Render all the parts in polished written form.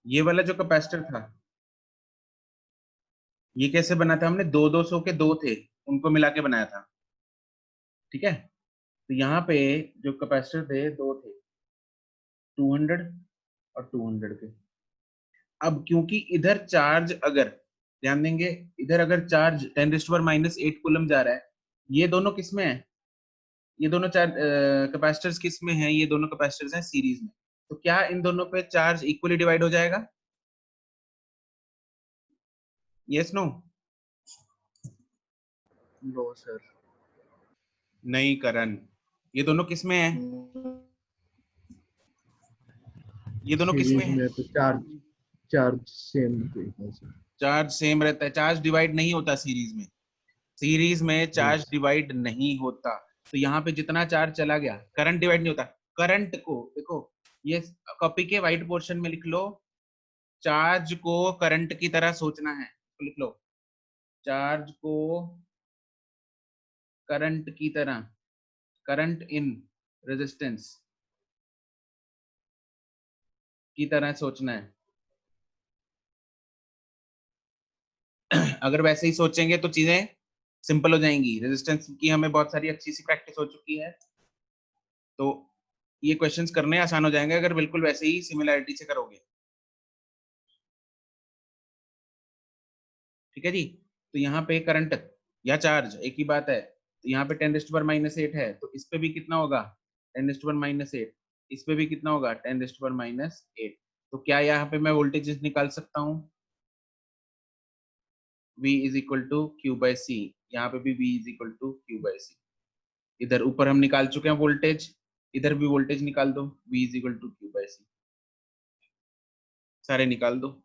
ये वाला जो कैपेसिटर था, ये कैसे बना था? हमने 200 के दो थे, उनको मिला के बनाया था। ठीक है, तो यहाँ पे जो कैपेसिटर थे दो थे, 200 और 200 के। अब क्योंकि इधर चार्ज, अगर ध्यान देंगे, इधर अगर चार्ज 10⁻⁻8 कूलम जा रहा है, ये दोनों किस में है? ये दोनों चार कैपेसिटर्स किस में हैं? ये दोनों कैपेसिटर्स हैं सीरीज में। तो क्या इन दोनों पे चार्ज इक्वली डिवाइड हो जाएगा? Yes no? No sir. नहीं करण, ये दोनों किस में है? ये दोनों किस में सीरीज है? में तो चार्ज चार्ज सेम रहेगा सर। चार्ज सेम रहता है, चार्ज डिवाइड नहीं होता सीरीज में। सीरीज में चार्ज यस। डिवाइड नहीं होता। तो यहाँ पे जितना चार्ज चला गया, करंट डिवाइड नहीं होता। करंट को देखो, ये कॉपी के व्हाइट पोर्शन में लिख लो, चार्ज को करंट की तरह सोचना है, तो लिख लो चार्ज को करंट की तरह, करंट इन रेजिस्टेंस की तरह सोचना है। अगर वैसे ही सोचेंगे तो चीजें सिंपल हो जाएंगी। रेजिस्टेंस की हमें बहुत सारी अच्छी सी प्रैक्टिस हो चुकी है, तो ये क्वेश्चंस करने आसान हो जाएंगे अगर बिल्कुल वैसे ही सिमिलैरिटी से करोगे। ठीक है जी, तो यहाँ पे करंट या चार्ज एक ही बात है। तो यहाँ पे 10⁻⁻8 है, तो इस पे भी कितना होगा? 10⁻⁸। इस पे भी कितना होगा? 10⁻⁸। तो क्या यहाँ पे मैं वोल्टेजेस निकाल सकता हूँ? V is equal to Q by C. यहाँ पे भी V is equal to Q by C. इधर ऊपर हम निकाल चुके हैं वोल्टेज, इधर भी वोल्टेज निकाल दो, V is equal to Q by C. सारे निकाल दो।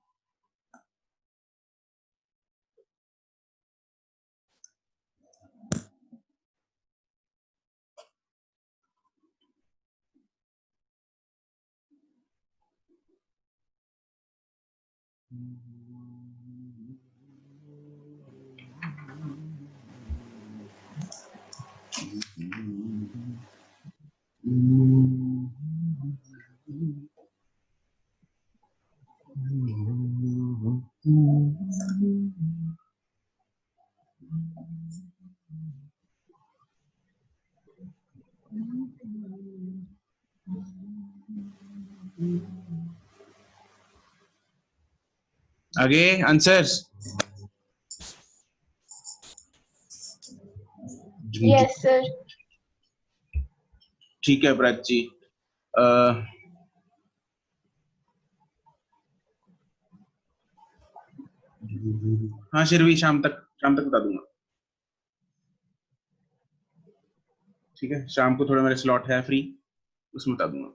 आगे आंसर्स। Yes sir. ठीक है व्रत जी। हाँ शिरवी, शाम तक बता दूंगा। ठीक है, शाम को थोड़ा मेरे स्लॉट है फ्री, उसमें बता दूंगा।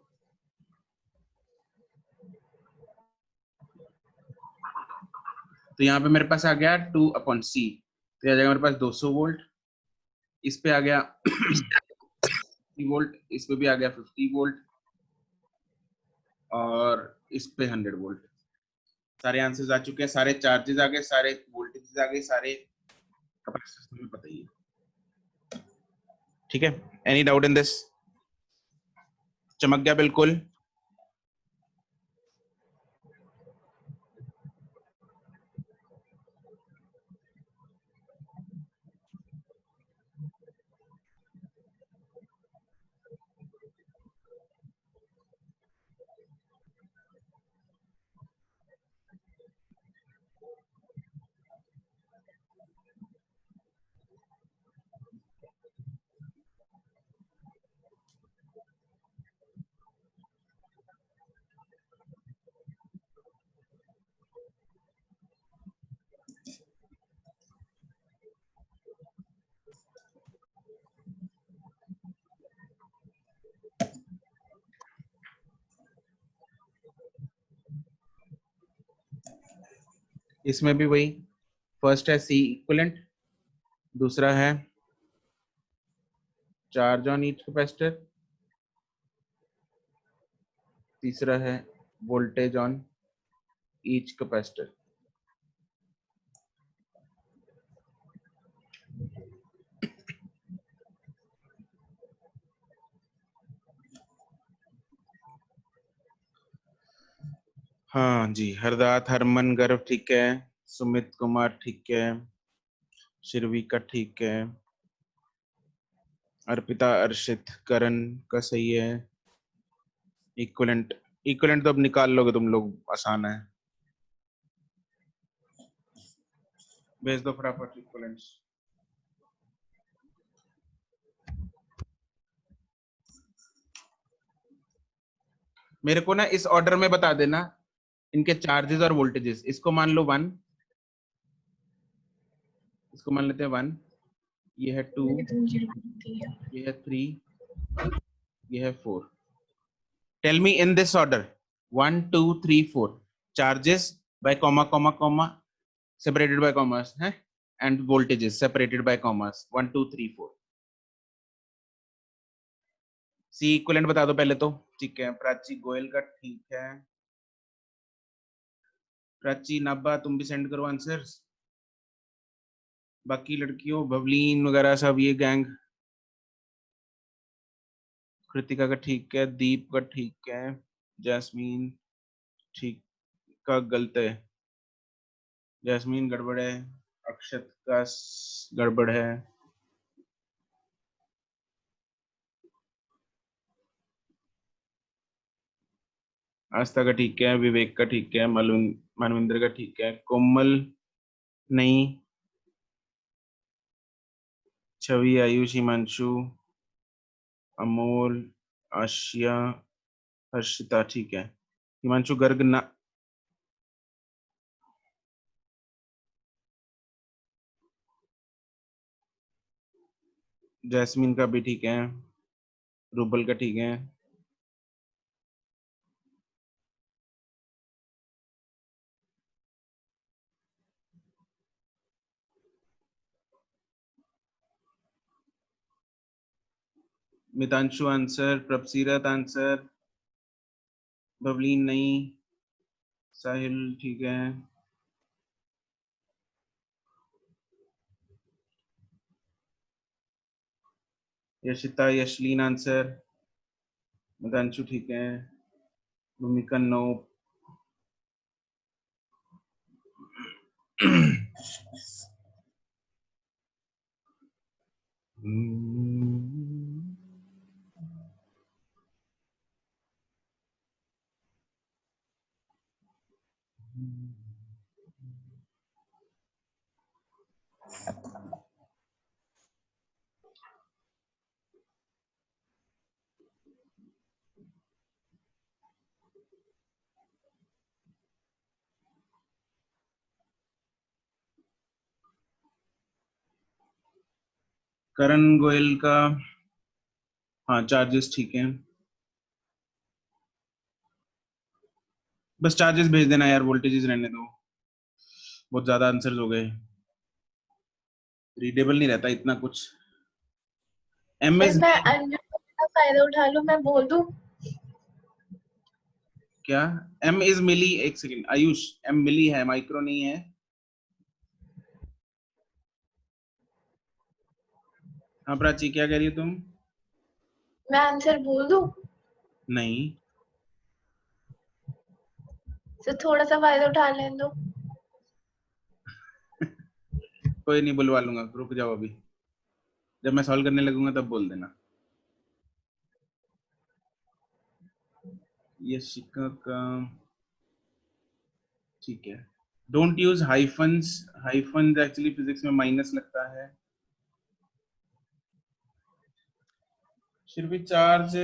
तो यहाँ पे मेरे पास आ गया 2/C, तो आ जाएगा मेरे पास 200 वोल्ट। इस पे आ गया 50 वोल्ट, इस पे भी आ गया 50 वोल्ट, और इस पे 100 वोल्ट। सारे आंसर्स आ चुके हैं, सारे चार्जेस आ गए, सारे वोल्टेजेस आ गए, सारे कैपेसिटर्स में पता ही है। ठीक है, एनी डाउट इन दिस? चमक गया बिल्कुल? इसमें भी वही, फर्स्ट है सी इक्विवेलेंट, दूसरा है चार्ज ऑन ईच कैपेसिटर, तीसरा है वोल्टेज ऑन ईच कैपेसिटर। हाँ जी, हरदात हरमन गर्व ठीक है, सुमित कुमार ठीक है, शिरविका ठीक है, अर्पिता अर्शित करण का सही है। इक्विवेलेंट इक्विवेलेंट तो अब निकाल लोगे तुम लोग, आसान है, भेज दो फटाफट इक्विवेलेंट्स। मेरे को ना इस ऑर्डर में बता देना इनके चार्जेस और वोल्टेजेस। इसको मान लो 1, इसको मान लेते हैं 1, ये है 2, ये है 3, ये है 4। Tell me in this order 1 2 3 4 charges by comma comma comma separated by commas है, and voltages separated by commas 1 2 3 4। C equivalent बता दो पहले तो। ठीक है, प्राची गोयल का ठीक है। प्राची नाबा तुम भी सेंड करो आंसर्स। बाकी लड़कियों बबलीन वगैरह सब ये गैंग। कृतिका का ठीक है, दीप का ठीक है, जैस्मीन ठीक का गलत है, जैस्मीन गड़बड़ है, अक्षत का गड़बड़ है, आस्था का ठीक है, विवेक का ठीक है, मनविंदर का ठीक है, कोमल नहीं, छवि आयुष हिमांशु अमोल आशिया हर्षिता ठीक है, हिमांशु गर्ग ना, जैस्मीन का भी ठीक है, रूबल का ठीक है, मितांशु आंसर, प्रभसीरत आंसर, बबलीन नहीं, साहिल ठीक है, यशिता यशलीन आंसर, मितांशु ठीक है, भूमिका नो। करण गोयल का हाँ चार्जेस ठीक है, बस चार्जेस भेज देना यार, वोल्टेजेस रहने दो, बहुत ज्यादा आंसर्स हो गए, रीडेबल नहीं रहता इतना कुछ। एम एस मैं अंजू का फायदा उठा लूं, मैं बोल दूं। क्या एम इज मिली, एक सेकंड आयुष, एम मिली है, माइक्रो नहीं है। हाँ प्राची क्या कह रही हो तुम? मैं आंसर बोल दूं नहीं, तो थोड़ा सा फायदा उठा लेने दो। कोई नहीं, बुलवा लूंगा, रुक जाओ अभी, जब मैं सॉल्व करने लगूंगा तब बोल देना। ये शिका का ठीक है, don't use hyphens, hyphens actually physics में माइनस लगता है। फिर भी चार्ज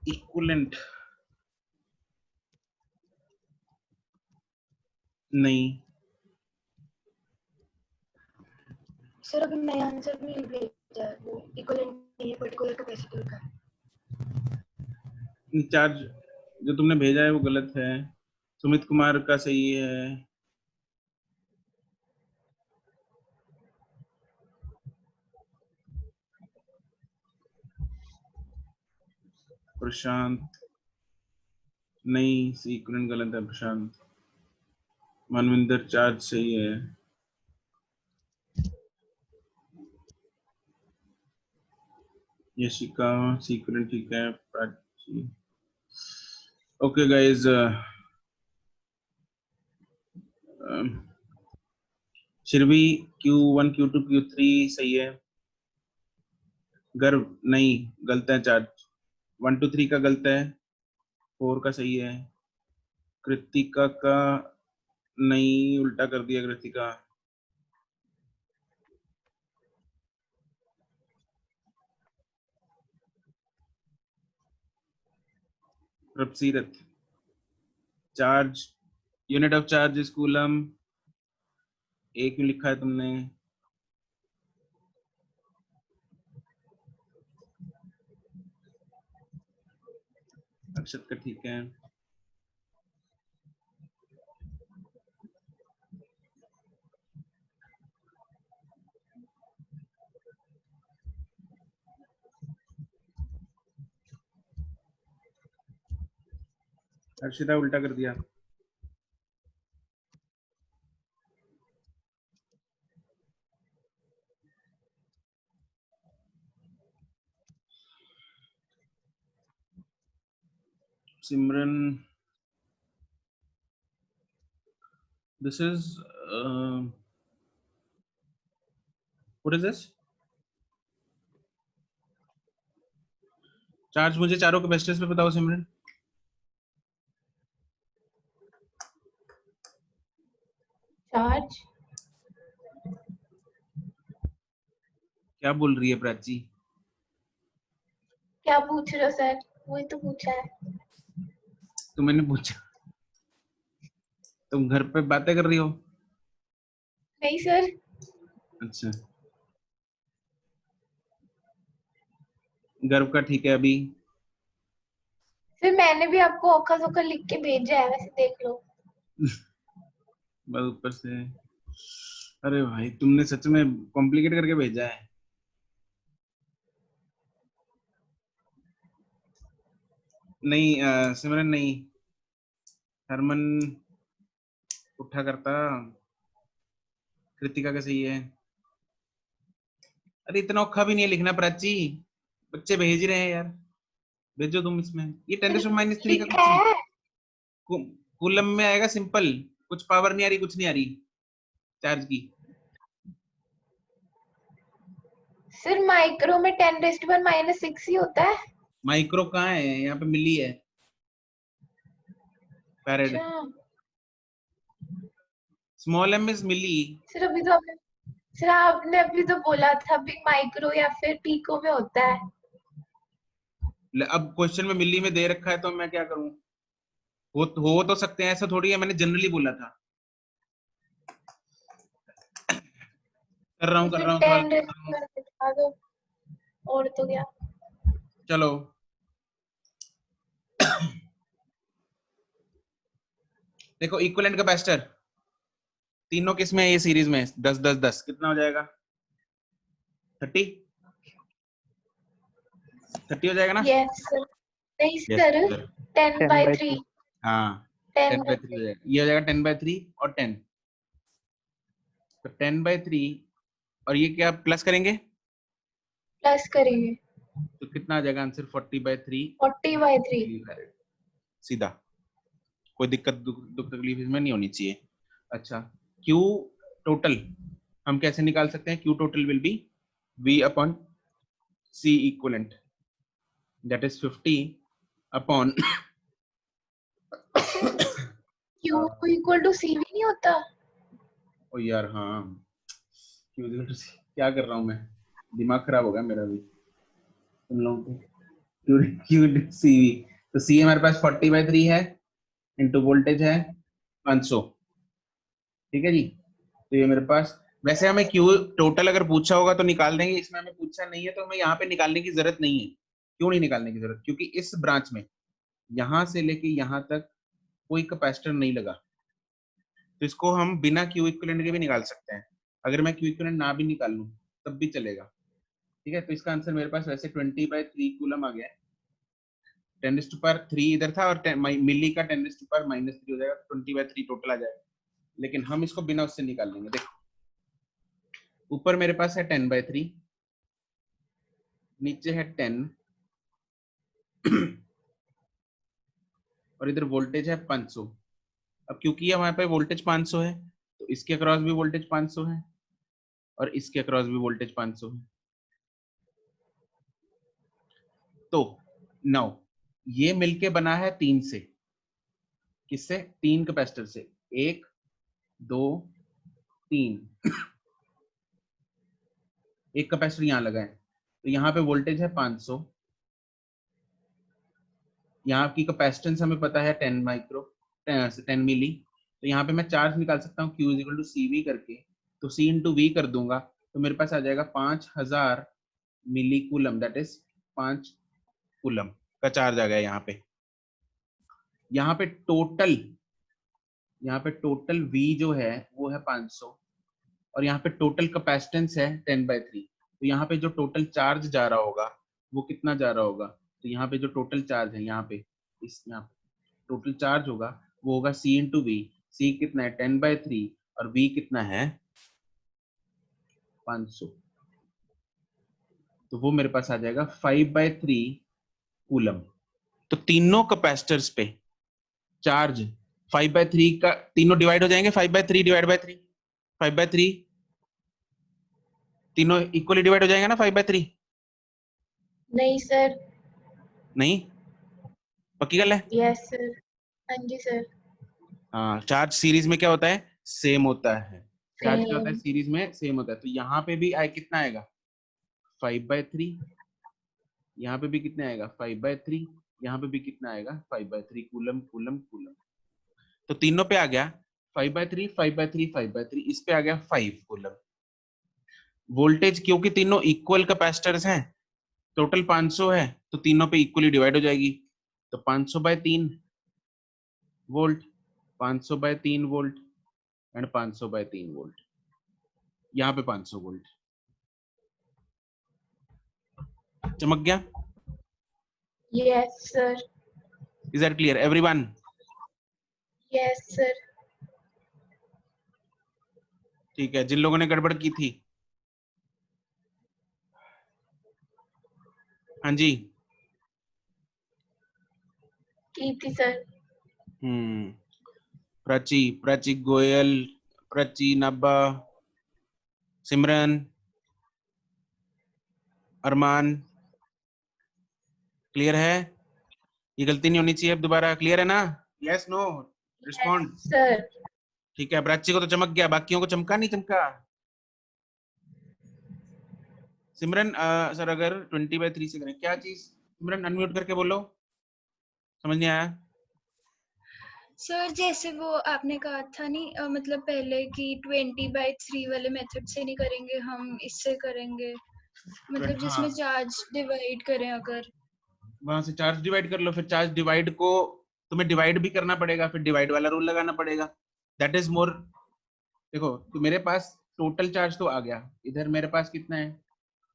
इक्विवेलेंट नहीं, सर अभी मैं आंसर भी भेजा है, वो इक्विवेलेंट नहीं है, पर्टिकुलर कैपेसिटर का। चार्ज जो तुमने भेजा है वो गलत है, सुमित कुमार का सही है, प्रशांत नहीं, सीक्वेंस गलत है प्रशांत, मनविंदर चार्ज सही है, यशिका सीक्वेंस ठीक है, Okay guys, शिरवी Q1 Q2 Q3 सही है। गर्व नहीं, गलत है चार्ज। 1 2 3 का गलत है, 4 का सही है। कृतिका का नहीं, उल्टा कर दिया कृतिका। प्रपसीरत, charge, unit of charge is coulomb. एक क्यों लिखा है तुमने? अक्षत का ठीक है। हर्षिता उल्टा कर दिया। सिमरन, this is what is this? Charge मुझे चारों कैपेसिटर्स पे बताओ सिमरन। चार्ज क्या बोल रही है प्राची? क्या पूछ रहे हो सर? वही तो पूछा है। तो मैंने पूछा, तुम घर पे बातें कर रही हो? नहीं सर। अच्छा, गर्व का ठीक है अभी। फिर मैंने भी आपको औखा सौखा लिख के भेजा है, वैसे देख लो। बस ऊपर से, अरे भाई तुमने सच में कॉम्प्लिकेट करके भेजा है। नहीं सिमरन नहीं, हरमन उठा करता। कृतिका का सही है। अरे इतना औखा भी नहीं है लिखना प्राची, बच्चे भेज ही रहे हैं यार, भेजो तुम इसमें। ये 10⁻³ का लिखा कुछ है कूलम में आएगा सिंपल, कुछ पावर नहीं आ रही, कुछ नहीं आ रही चार्ज की। सर। माइक्रो में 10⁻⁻6 ही होता है। माइक्रो कहाँ है, यहाँ पे मिली है, फैरेड। अच्छा small m is milli. Sir, आपने अभी तो बोला था भी माइक्रो या फिर पीको में होता है। अब क्वेश्चन में मिली में दे रखा है तो मैं क्या करूं? हो तो सकते हैं, ऐसा थोड़ी है, मैंने जनरली बोला था। कर रहा हूँ सवाल कर रहा हूँ। दिखा दो, और तो क्या। चलो देखो, इक्विवेलेंट कैपेसिटर तीनों किस में है ये सीरीज में? 10 10 10 कितना हो जाएगा? 30 30 हो जाएगा ना? Yes sir. नहीं यस सर, सर। 10/3। हाँ 10 10/3 हो जाएगा, ये हो जाएगा 10/3 और 10। तो 10/3 और ये क्या प्लस करेंगे प्लस करेंगे तो कितना आ जाएगा आंसर? 40/3 40/3। मिलीफैरेड। सीधा, कोई दिक्कत दुख तकलीफ इसमें नहीं होनी चाहिए। अच्छा, Q टोटल हम कैसे निकाल सकते हैं? Q total will be V upon C equivalent, that is 50 upon Q equal to CV नहीं होता? ओ यार हाँ, Q क्या कर रहा हूँ मैं, दिमाग खराब हो गया मेरा भी तुम लोगों को। Q CV, तो C हमारे पास 40/3 है, इंटू वोल्टेज है 500। ठीक है जी, तो ये मेरे पास, वैसे हमें Q टोटल अगर पूछा होगा तो निकाल देंगे, इसमें हमें पूछा नहीं है तो हमें यहाँ पे निकालने की जरूरत नहीं है। क्यों नहीं निकालने की जरूरत? क्योंकि इस ब्रांच में यहाँ से लेके यहाँ तक कोई कैपेसिटर नहीं लगा, तो इसको हम बिना Q इक्विवेलेंट के भी निकाल सकते हैं। अगर मैं Q इक्विवेलेंट ना भी निकाल लूँ तब भी चलेगा। ठीक है, तो इसका आंसर मेरे पास वैसे 20/3 कूलम आ गया है। 10⁻³ इधर था और मिली का 10⁻³ हो जाएगा, 20/3 टोटल आ जाएगा। लेकिन हम इसको बिना उससे निकाल लेंगे। देखो ऊपर मेरे पास है 10/3, नीचे है 10, और इधर वोल्टेज है 500। अब क्योंकि हमारे पे वोल्टेज 500 है तो इसके अक्रॉस भी वोल्टेज 500 है और इसके अक्रॉस भी वोल्टेज 500 है। तो नाउ ये मिलके बना है 3 से। किससे? 3 कैपेसिटर से। 1 2 3। एक कैपेसिटर यहाँ लगा है तो यहाँ पे वोल्टेज है 500। यहाँ की कैपेसिटेंस हमें पता है 10 मिली। तो यहाँ पे मैं चार्ज निकाल सकता हूँ Q इक्वल टू CV करके। तो C इंटू V कर दूंगा तो मेरे पास आ जाएगा 5000 मिली कूलम, दैट इज 5 कूलम का चार्ज आ गया यहाँ पे। यहाँ पे टोटल V जो है वो है 500 और यहाँ पे टोटल कैपेसिटेंस है 10/3। तो यहाँ पे जो टोटल चार्ज जा रहा होगा वो कितना जा रहा होगा? तो यहाँ पे जो टोटल चार्ज है यहाँ पे टोटल चार्ज होगा वो होगा C इंटू V। C कितना है? 10/3 और V कितना है? 500। तो वो मेरे पास आ जाएगा 5/3 कूलम। तो तीनों कैपेसिटर्स पे चार्ज 5/3 का, तीनों डिवाइड हो जाएंगे 5/3 डिवाइड बाय 3। 5/3 तीनों इक्वली डिवाइड हो जाएंगे ना 5/3? नहीं सर। नहीं, पक्की गल है? Yes sir. हाँ जी सर। हाँ, चार्ज सीरीज में क्या होता है? सेम होता है। चार्ज क्या होता है? सेम। सीरीज में सेम होता है। तो यहाँ पे भी कितना आएगा? 5/3। यहाँ पे भी कितना आएगा? 5/3। यहाँ पे भी कितना आएगा? 5/3 कूलम कूलम कूलम। तो तीनों पे आ गया 5/3 5/3 5/3। इस पे आ गया 5 कूलम। वोल्टेज क्योंकि तीनों इक्वल कैपेसिटर्स हैं, टोटल 500 है तो तीनों पे इक्वली डिवाइड हो जाएगी। तो 500/3 वोल्ट, 500/3 वोल्ट एंड 500/3 वोल्ट। यहाँ पे 500 वोल्ट। चमक गया? Yes sir. Is that clear everyone? Yes sir. ठीक है, जिन लोगों ने गड़बड़ की थी। हाँ जी। की थी सर। प्राची गोयल, प्राची नब्बा, सिमरन, अरमान, क्लियर है? ये गलती नहीं होनी चाहिए अब दोबारा। क्लियर है ना? Yes no respond. सर। ठीक है, प्राची को तो चमक गया, बाकियों को चमका नहीं चमका? सिमरन सर अगर 20/3 से करें क्या चीज? सिमरन अनम्यूट करके बोलो, समझ नहीं आया। सर जैसे वो आपने कहा था नहीं मतलब पहले कि 20/3 वाले मेथड से नहीं करेंगे, हम इससे करेंगे, मतलब जिसमें हाँ, चार्ज डिवाइड करें अगर। वहां से चार्ज डिवाइड कर लो। फिर चार्ज डिवाइड को तुम्हें डिवाइड भी करना पड़ेगा, फिर डिवाइड वाला रूल लगाना पड़ेगा। That is more. देखो तो मेरे पास टोटल चार्ज तो आ गया। इधर मेरे पास कितना है?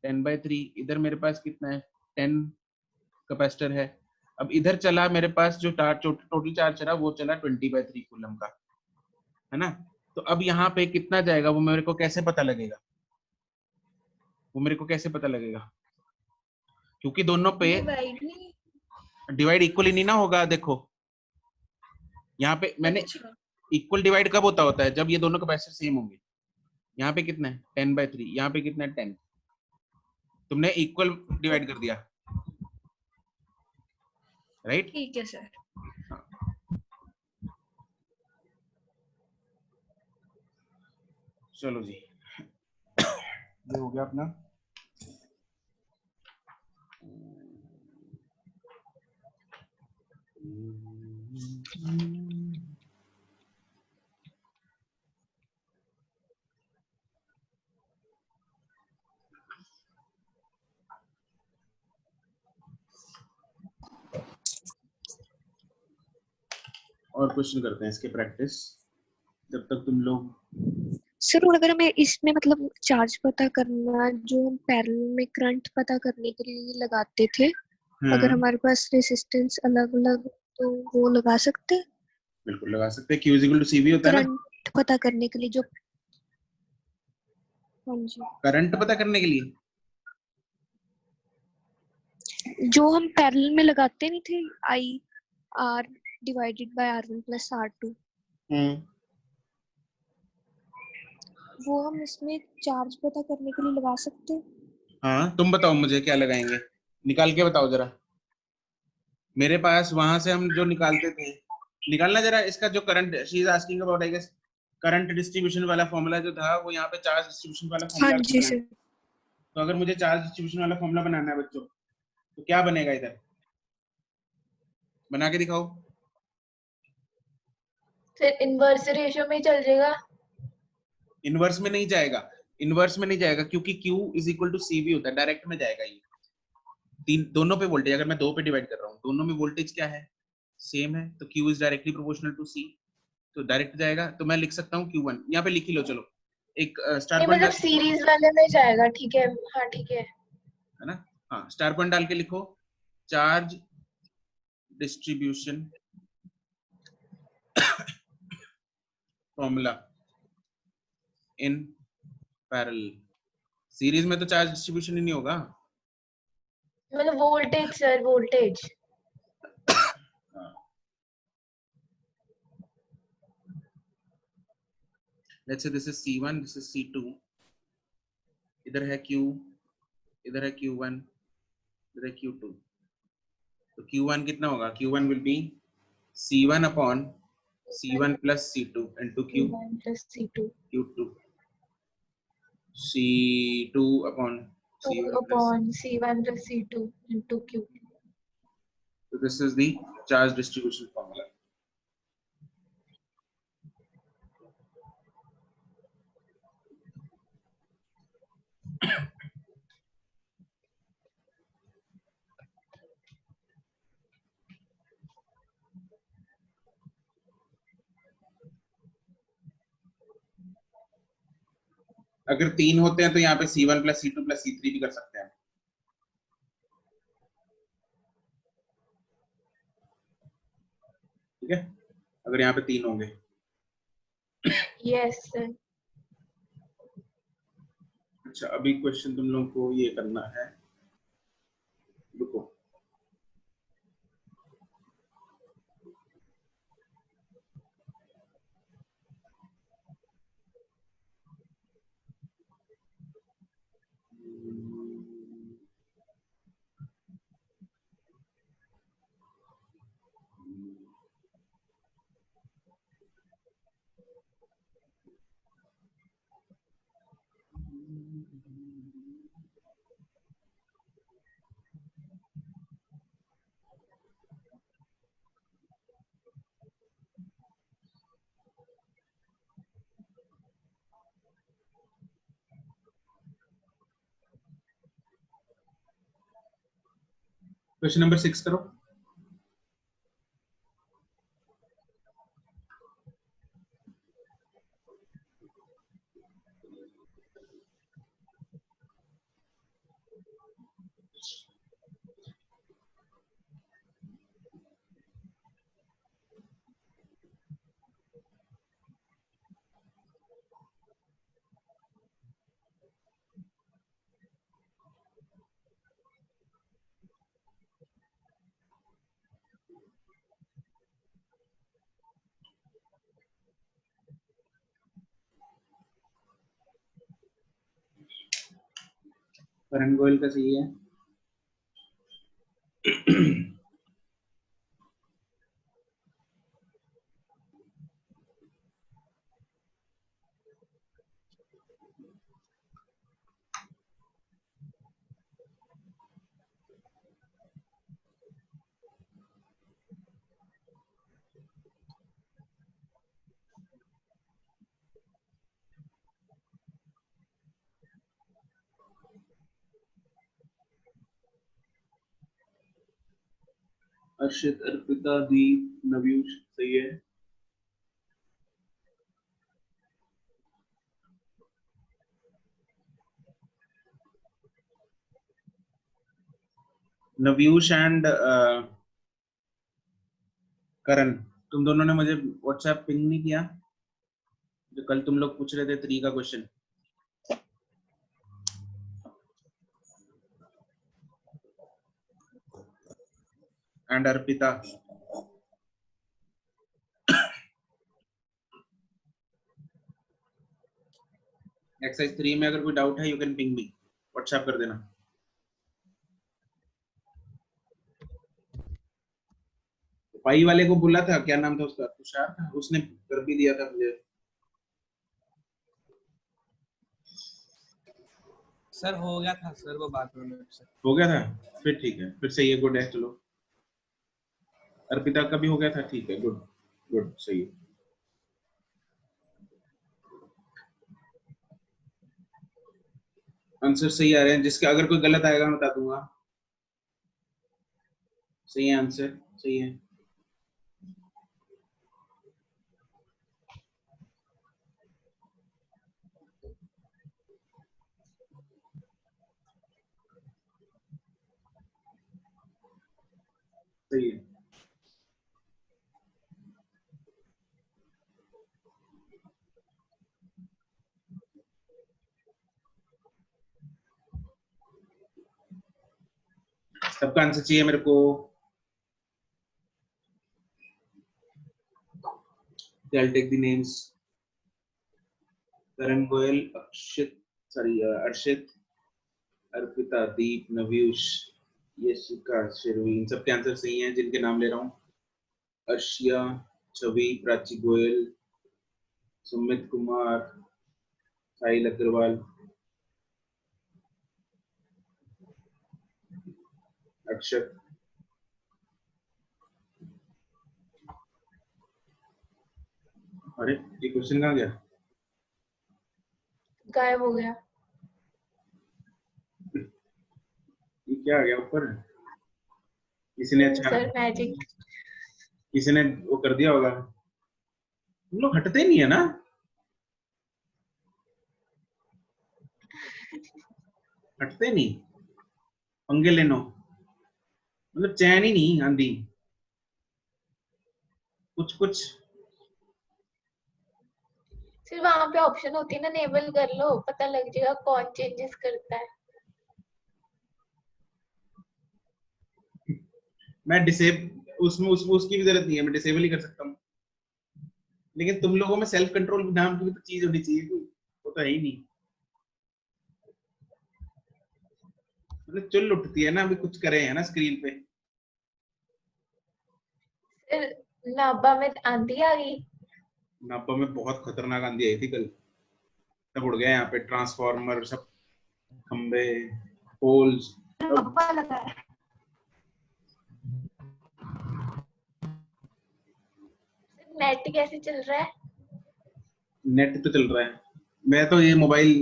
10/3। इधर मेरे पास कितना है? 10 कैपेसिटर है। अब इधर चला मेरे पास जो टोटल चार्ज चला वो चला 20/3 कूलम का, है ना? तो अब यहाँ पे कितना जाएगा वो मेरे को कैसे पता लगेगा? क्योंकि दोनों पे डिवाइड नहीं। डिवाइड इक्वली नहीं ना होगा। देखो यहाँ पे मैंने अच्छा। इक्वल डिवाइड कब होता है? जब ये दोनों कैपेसिटर सेम होंगे। यहाँ पे कितना है? 10/3। यहाँ पे कितना है? 10। तुमने इक्वल डिवाइड कर दिया, राइट? ठीक है सर। चलो जी, ये हो गया अपना। और क्वेश्चन करते हैं इसके प्रैक्टिस, जब तक तुम लोग। सर और अगर हमें इसमें मतलब चार्ज पता करना, जो हम पैरेलल में करंट पता करने के लिए लगाते थे, अगर हमारे पास रेजिस्टेंस अलग अलग तो वो लगा सकते हैं? बिल्कुल लगा सकते हैं। Q इक्वल टू CV होता है ना, करंट पता करने के लिए जो, हाँ जी, करंट पता करने के लिए। जो हम पैरेलल में लगाते नहीं थे, I R divided by R1 plus R2, वो हम इसमें चार्ज पता करने के लिए लगा सकते हैं? हाँ, तुम बताओ मुझे क्या लगाएंगे, निकाल के बताओ जरा। मेरे पास वहां से हम जो निकालते थे, निकालना जरा इसका जो current, she is asking about I guess current distribution वाला फॉर्मूला जो था, वो यहाँ पे चार्ज डिस्ट्रीब्यूशन वाला हाँ फॉर्मूला जी बनाना है। सर। तो अगर मुझे चार्ज डिस्ट्रीब्यूशन वाला फॉर्मूला बनाना है बच्चों, तो क्या बनेगा इधर, बना के दिखाओ। फिर इनवर्स रेशियो में ही चल जाएगा। इनवर्स में नहीं जाएगा, इनवर्स में नहीं जाएगा क्योंकि Q is equal to CV होता है, डायरेक्ट में जाएगा ये। तीन दोनों पे वोल्टेज, अगर मैं दो पे डिवाइड कर रहा हूँ, दोनों में वोल्टेज क्या है, सेम है, तो Q is directly proportional to C, तो डायरेक्ट जाएगा। तो मैं लिख सकता हूँ Q1, यहाँ पे लिख ही लो, चलो एक स्टार नहीं पॉइंट मतलब सीरीज वाले में जाएगा, ठीक है। हाँ ठीक है। है ना, हाँ स्टार पॉइंट डाल के लिखो, charge distribution formula in parallel. Series में तो चार्ज डिस्ट्रीब्यूशन ही नहीं होगा। मतलब voltage sir, voltage. Let's say this is C1, this is C2, इधर है Q, इधर है Q1, इधर है Q2। तो Q1 कितना होगा, Q1 will be C1 upon C1 plus C2 into C1 plus C2 Q2, C2 upon C1 plus, upon C1 plus C2 into Q. so this is the charge distribution formula. अगर तीन होते हैं तो यहाँ पे C1 plus C2 plus C3 भी कर सकते हैं। ठीक है, अगर यहाँ पे तीन होंगे। Yes sir. अच्छा, अभी क्वेश्चन तुम लोगों को ये करना है, रुको, क्वेश्चन नंबर 6 करो। करण गोयल का सही है। अर्षित, अर्पिता, दीप, नव्यूष सही है। नव्यूष एंड करण, तुम दोनों ने मुझे व्हाट्सएप पिंग नहीं किया जो कल तुम लोग पूछ रहे थे 3 का क्वेश्चन। एंड अर्पिता, एक्सरसाइज 3 में अगर कोई डाउट है you can ping me, WhatsApp कर देना। पाई वाले को बोला था, क्या नाम था उसका, तुषार था, उसने कर भी दिया था मुझे। सर हो गया था सर, वो बात में से हो गया था, फिर ठीक है, फिर सही है, गुड है। चलो अर्पिता का भी हो गया था, ठीक है, गुड गुड, सही है। आंसर सही आ रहे हैं, जिसका अगर कोई गलत आएगा मैं बता दूंगा। सही है आंसर, सही है। सही है। सबका आंसर चाहिए मेरे को। I'll take the names. Karan Goyal, अर्शित, Arpita, दीप, नव्यूष, यशिका, शिरवीन, सबके आंसर सही हैं जिनके नाम ले रहा हूँ। अर्शिया, छवि, प्राची गोयल, सुमित कुमार, साहिल अग्रवाल, अक्षत, अरे ये क्वेश्चन कहाँ गया, गायब हो गया। ये क्या आ गया ऊपर, किसी ने अच्छा, सर मैजिक। किसी ने वो कर दिया होगा। तुम लोग हटते नहीं है ना, हटते नहीं, पंगे लेनो, मतलब चैन ही नहीं आंधी कुछ कुछ। सिर्फ वहां पे ऑप्शन होती है ना, नेबल कर लो, पता लग जाएगा कौन चेंजेस करता है। मैं डिसेबल उसमें उसकी भी जरूरत नहीं है, मैं डिसेबल ही कर सकता हूँ, लेकिन तुम लोगों में सेल्फ कंट्रोल नाम की तो चीज होनी चाहिए, वो तो है ही नहीं। मतलब चुल उठती है ना, अभी कुछ करे हैं ना स्क्रीन पे। फिर नाभा में आंधी आ गई। नापा में बहुत खतरनाक आंधी आई थी कल, सब उड़ गए यहाँ पे, ट्रांसफार्मर सब, खंबे, पोल्स। नेट कैसे चल रहा है? नेट तो चल रहा है, मैं तो ये मोबाइल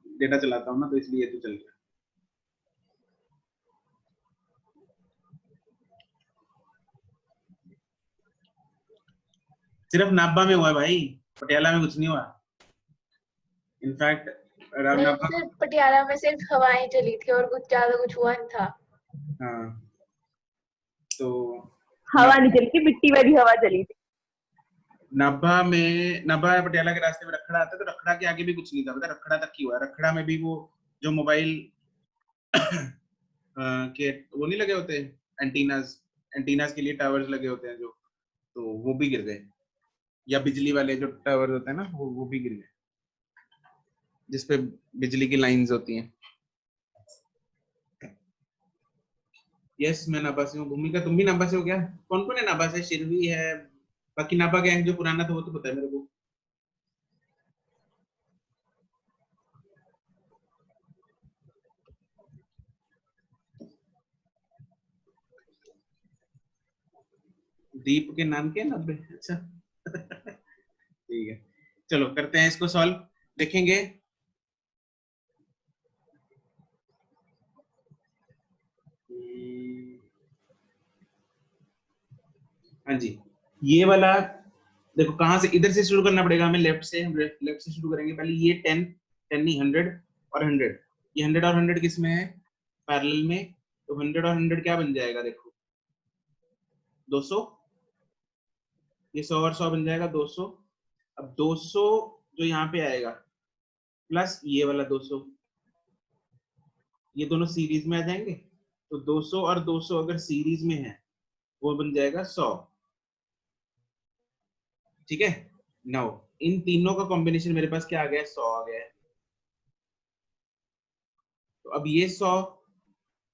डेटा चलाता हूँ ना, तो इसलिए तो चल रहा है। सिर्फ नाभा में हुआ है भाई, पटियाला में कुछ नहीं हुआ। इनफैक्ट नाभा, सिर्फ पटियाला में सिर्फ हवाएं चली थी और कुछ ज्यादा कुछ हुआ नहीं था। हाँ तो हवा नहीं चली थी, मिट्टी वाली हवा चली थी। नाभा में, नाभा पटियाला के रास्ते में रखड़ा आता है, तो रखड़ा के आगे भी कुछ नहीं था, पता रखड़ा तक ही हुआ। रखड़ा में भी वो जो मोबाइल के वो नहीं लगे होते एंटीनास के लिए टावर्स लगे होते हैं जो, तो वो भी गिर गए, या बिजली वाले जो टावर होते हैं ना, वो भी गिर गए, जिसपे बिजली की लाइंस होती हैं। यस मैं नाभा से हूँ। भूमिका तुम भी नाभा से हो क्या? कौन कौन है नाभा से? शिरवी है, बाकी नाभा गैंग जो पुराना था वो तो पता है मेरे को। दीप के नाम के 90, अच्छा ठीक है, चलो करते हैं इसको सॉल्व, देखेंगे। हाँ जी, ये वाला देखो कहाँ से, इधर से शुरू करना पड़ेगा हमें, लेफ्ट से, हम लेफ्ट से शुरू करेंगे। पहले ये 10 नहीं 100 और 100, ये 100 और 100 किस में है? पैरेलल में, तो 100 और 100 क्या बन जाएगा देखो, 200, ये 100 और 100 बन जाएगा 200। अब 200 जो यहाँ पे आएगा प्लस ये वाला 200, ये दोनों सीरीज में आ जाएंगे, तो 200 और 200 अगर सीरीज में है वो बन जाएगा 100, ठीक है। नाउ इन तीनों का कॉम्बिनेशन मेरे पास क्या आ गया है? 100 आ गया है। तो अब ये 100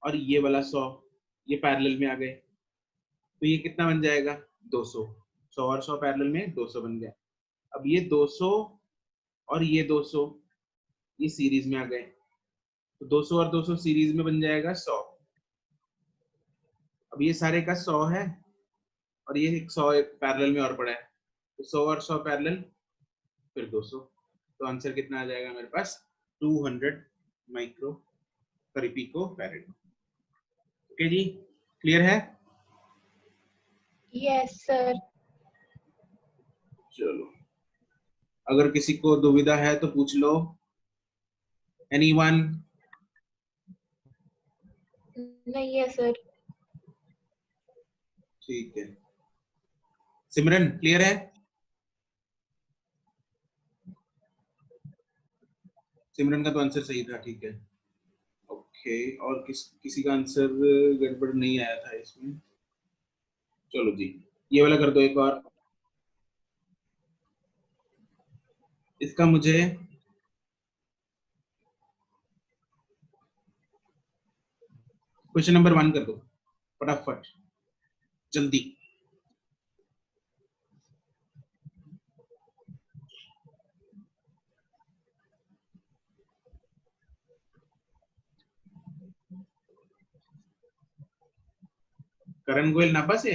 और ये वाला 100 ये पैरेलल में आ गए, तो ये कितना बन जाएगा 200। 100 और 100 पैरेलल में 200 बन गया। अब ये 200 और ये 200 ये सीरीज में आ गए, तो 200 और 200 सीरीज में बन जाएगा 100। अब ये सारे का 100 है और ये 100 पैरेलल में और पड़ा है, तो 100 और 100 पैरेलल फिर 200, तो आंसर कितना आ जाएगा मेरे पास 200 माइक्रो पिको फैरेड। ओके जी, क्लियर है? Yes sir. चलो, अगर किसी को दुविधा है तो पूछ लो। एनीवन? नहीं है सर। ठीक है, सिमरन क्लियर है? सिमरन का तो आंसर सही था, ठीक है। ओके, और किसी का आंसर गड़बड़ नहीं आया था इसमें? चलो जी, ये वाला कर दो एक और। इसका मुझे क्वेश्चन नंबर 1 कर दो फटाफट, जल्दी। करण गोयल नापा से?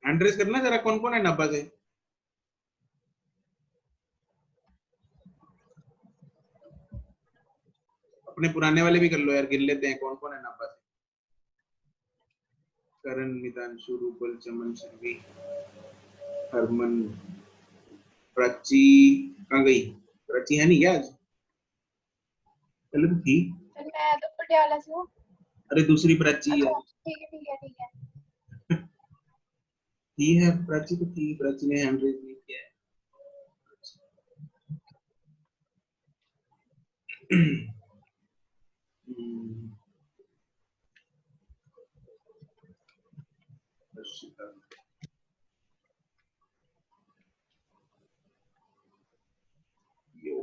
हैंड रेज करना जरा, कौन कौन है नापा से? अपने पुराने वाले भी कर लो यार, गिन लेते हैं कौन कौन है नापा से। करण, मितांशु, रूपल, चमन, शर्वी, हरमन, प्राची कहाँ गई? प्राची है नहीं क्या आज? पहले तो थी। मैं तो पटियाला से हूँ। अरे दूसरी प्राची है। अच्छा ठीक है ठीक है ठीक है। थी है प्राची, तो थी, प्राची ने हैंड रेज नहीं किया है। अर्शिता, यो,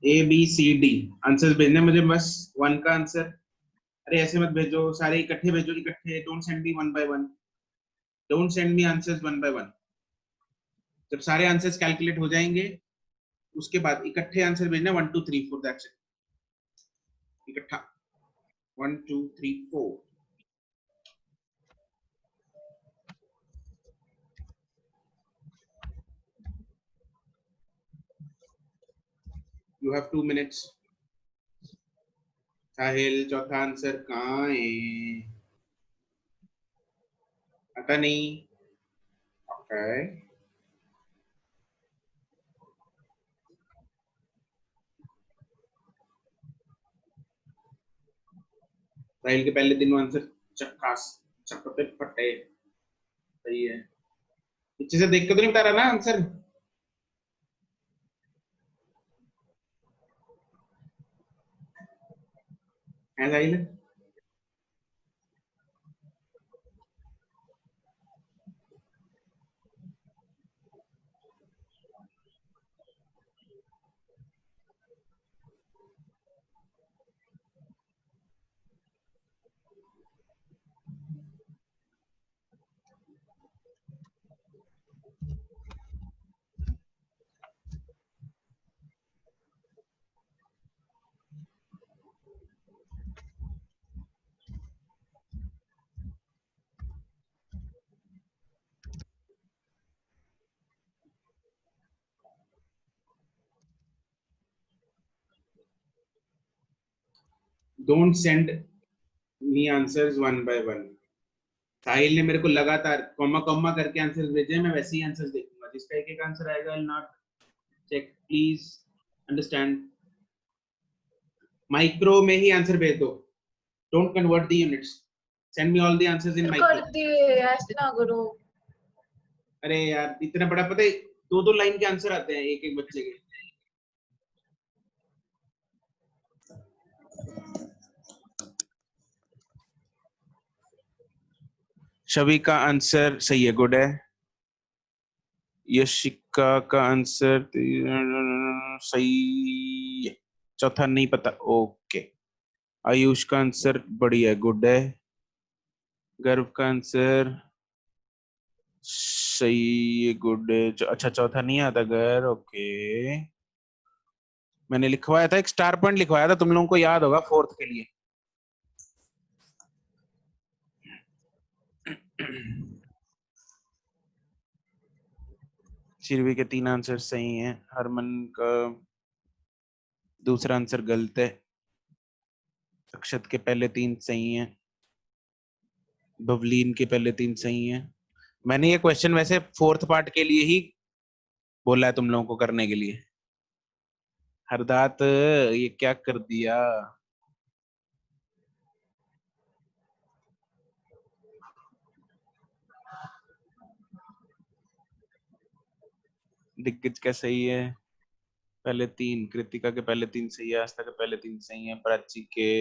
ABCD आंसर भेजना मुझे, बस 1 का आंसर। अरे ऐसे मत भेजो, सारे इकट्ठे भेजो, इकट्ठे। Don't send me 1 by 1, don't send me answers 1 by 1। जब सारे आंसर्स कैलकुलेट हो जाएंगे उसके बाद इकट्ठे आंसर भेजना, 1 2 3 4, दैट्स इट, इकट्ठा 1 2 3 4। You have 2 minutes। साहिल चौथा आंसर कहाँ है? पता नहीं। ओके, साहिल के पहले दिन आंसर चक्कास चक्कते फटे। सही है, पीछे से देख के तो नहीं बता रहा ना आंसर? है Sahil? Don't send me answers 1 by 1। Sahil ने मेरे को लगातार कॉमा कॉमा करके आंसर्स भेजे, मैं वैसे ही आंसर्स देखूंगा, जिसका एक एक आंसर आएगा I will not check, please understand. Micro में ही आंसर भेज दो, don't convert the units, send me all the answers in कर माइक्रो। दिए, ऐसे ना करो। अरे यार इतना बड़ा, पता है 2-2 लाइन के आंसर आते हैं एक एक बच्चे के। शवी का आंसर सही है, गुड है। यशिका का आंसर सही है, चौथा नहीं पता, ओके। आयुष का आंसर बढ़िया है, गुड है। गर्व का आंसर सही है, गुड है। अच्छा चौथा नहीं आता गर्व, ओके। मैंने लिखवाया था, एक स्टार पॉइंट लिखवाया था, तुम लोगों को याद होगा, 4th के लिए। शिरवी के 3 आंसर सही हैं। हरमन का दूसरा आंसर गलत है। अक्षत के पहले 3 सही हैं। बवलीन के पहले 3 सही हैं। मैंने ये क्वेश्चन वैसे 4th पार्ट के लिए ही बोला है तुम लोगों को करने के लिए। हरदात ये क्या कर दिया? दिग्गज का सही है, पहले 3। कृतिका के पहले 3 सही है। आस्था के पहले 3 सही है। प्राची के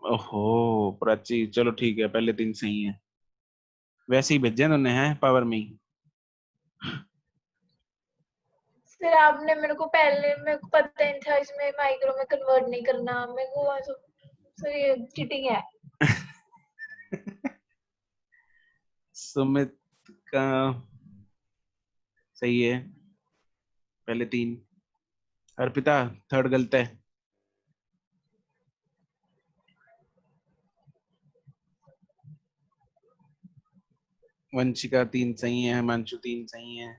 ओहो प्राची, चलो ठीक है, पहले 3 सही है। वैसे ही भेजे उन्होंने, हैं पावर में ही। सर आपने मेरे को पहले, मेरे को पता नहीं था इसमें माइक्रो में कन्वर्ट नहीं करना मेरे को। सर ये चीटिंग है। सुमित का सही है, पहले 3। अर्पिता 3rd गलत है। वंशिका 3 सही है। हिमांशु 3 सही है।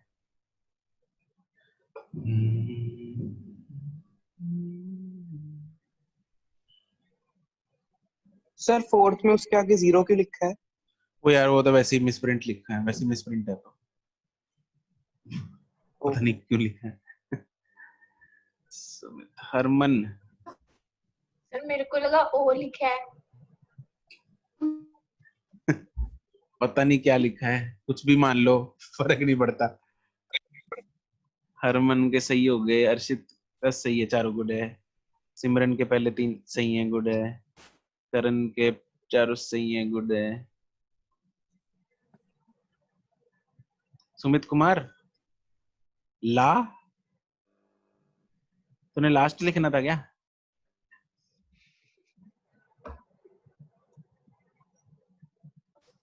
सर 4th में उसके आगे 0 क्यों लिखा है? वो यार वो तो वैसे ही मिसप्रिंट लिखा है, वैसे मिसप्रिंट है, तो पता नहीं क्यों लिखा है। सुमित हरमन सर मेरे को लगा ओ लिखा है। पता नहीं क्या लिखा है, कुछ भी मान लो, फर्क नहीं पड़ता। हरमन के सही हो गए। अर्शित का सही है, 4 गुड है। सिमरन के पहले 3 सही है, गुड है। करण के 4 सही है, गुड है। सुमित कुमार ला, तूने लास्ट लिखना था क्या?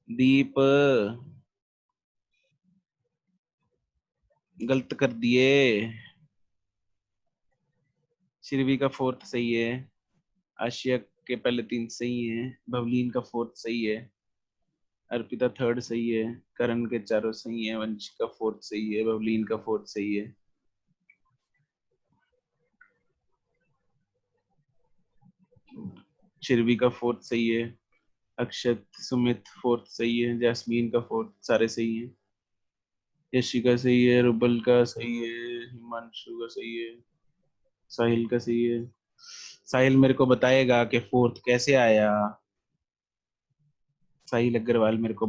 दीप गलत कर दिए। शिरवी का 4th सही है। आशिया के पहले 3 सही है। भवलीन का 4th सही है। अर्पिता 3rd सही है। करण के 4 सही है। वंश का 4th सही है। भवलीन का 4th सही है। शिरवी का 4th सही है। अक्षत सुमित 4th सही है। जैस्मीन का 4th, सारे सही है। यशिका सही है। रुबल का सही है। हिमांशु का सही है। साहिल का सही है। साहिल मेरे को बताएगा कि 4th कैसे आया। साहिल अग्रवाल मेरे को